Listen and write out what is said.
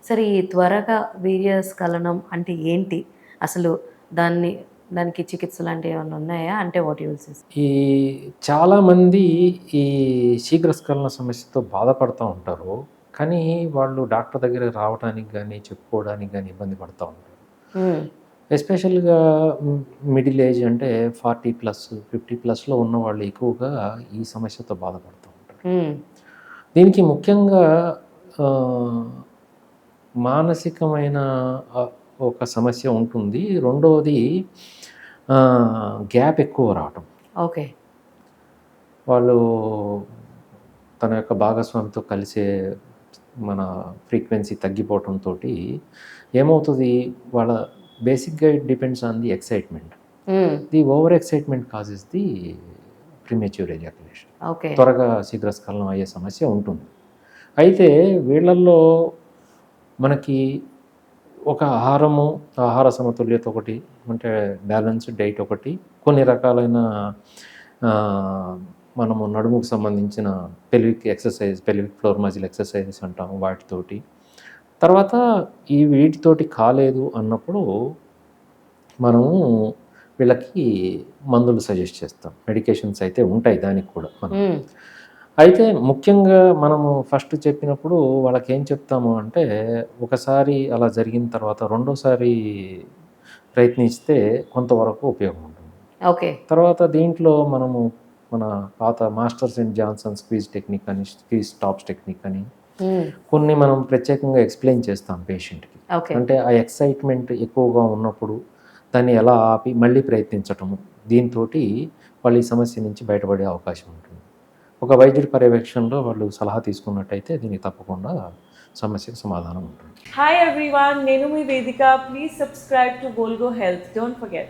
సరే ఈ త్వరగా వీర్యస్ఖలనం అంటే ఏంటి? అసలు దాన్ని దానికి చికిత్సలాంటియేమన్నా ఉన్నాయా? అంటే వాట్ యూ విల్ సే? ఈ చాలామంది ఈ శీఘ్రస్ఖలన సమస్యతో బాధపడతా ఉంటారు. కానీ వాళ్ళు డాక్టర్ దగ్గరికి రావడానికి గానీ, చెప్పుకోవడానికి గానీ ఇబ్బంది పడతా ఉంటారు. హ్మ్. ఎస్పెషల్‌గా మిడిల్ ఏజ్ అంటే 40 ప్లస్, 50 ప్లస్‌లో ఉన్నవాళ్ళు ఎక్కువగా ఈ సమస్యతో బాధపడుతూ ఉంటారు. హ్మ్. దీనికి ముఖ్యంగా ఆహ్, మానసికమైన ఆహ్, ఒక సమస్య ఉంటుంది. రెండోది గ్యాప్ ఎక్కువ రావటం. ఓకే. వాళ్ళు తన యొక్క భాగస్వామితో కలిసే మన ఫ్రీక్వెన్సీ తగ్గిపోవటంతోటి ఏమవుతది, వాళ్ళ బేసిక్‌గా it depends on the excitement. Hmm. The over excitement causes the premature ejaculation. Okay. త్వరగా శీఘ్రస్ఖలనం అయ్యే సమస్య ఉంటుంది. అయితే వీళ్ళల్లో మనకి ఒక ఆహార సమతుల్యత ఒకటి, అంటే బ్యాలెన్స్‌డ్ డైట్ ఒకటి, కొన్ని రకాలైన మనము నడుముకు సంబంధించిన పెల్విక్ ఫ్లోర్ మజిల్ ఎక్సర్సైజెస్ అంటాము వాటితోటి. తర్వాత ఈ వీటితోటి కాలేదు అన్నప్పుడు మనము వీళ్ళకి మందులు సజెస్ట్ చేస్తాం. మెడికేషన్స్ అయితే ఉంటాయి దానికి కూడా మనం. హ్మ్. అయితే ముఖ్యంగా మనము ఫస్ట్ చెప్పినప్పుడు వాళ్ళకేం చెప్తాము అంటే, ఒకసారి అలా జరిగిన తర్వాత రెండోసారి ప్రయత్నిస్తే కొంతవరకు ఉపయోగం ఉంటుంది. ఓకే. తర్వాత దీంట్లో మనము మన పాత masters and Johnson squeeze technique అని, స్క్వీజ్ టాప్స్ టెక్నిక్ అని హ్మ్. కొన్ని మనం ప్రత్యేకంగా ఎక్స్‌ప్లెయిన్ చేస్తాం పేషెంట్‌కి. ఓకే. అంటే ఆ ఎక్సైట్‌మెంట్ ఎక్కువగా ఉన్నప్పుడు దాన్ని ఎలా ఆపి మళ్ళీ ప్రయత్నించటము. దీంతోటి వాళ్ళు ఈ సమస్య నుంచి బయటపడే అవకాశం ఉంటుంది. ఒక వైద్యుడి పర్యవేక్షణలో వాళ్ళు సలహా తీసుకున్నట్టయితే దీనికి తప్పకుండా సమస్యకు సమాధానం ఉంటుంది. Hi everyone, Nenu mi Vedika. Please subscribe to Volgo Health. Don't forget.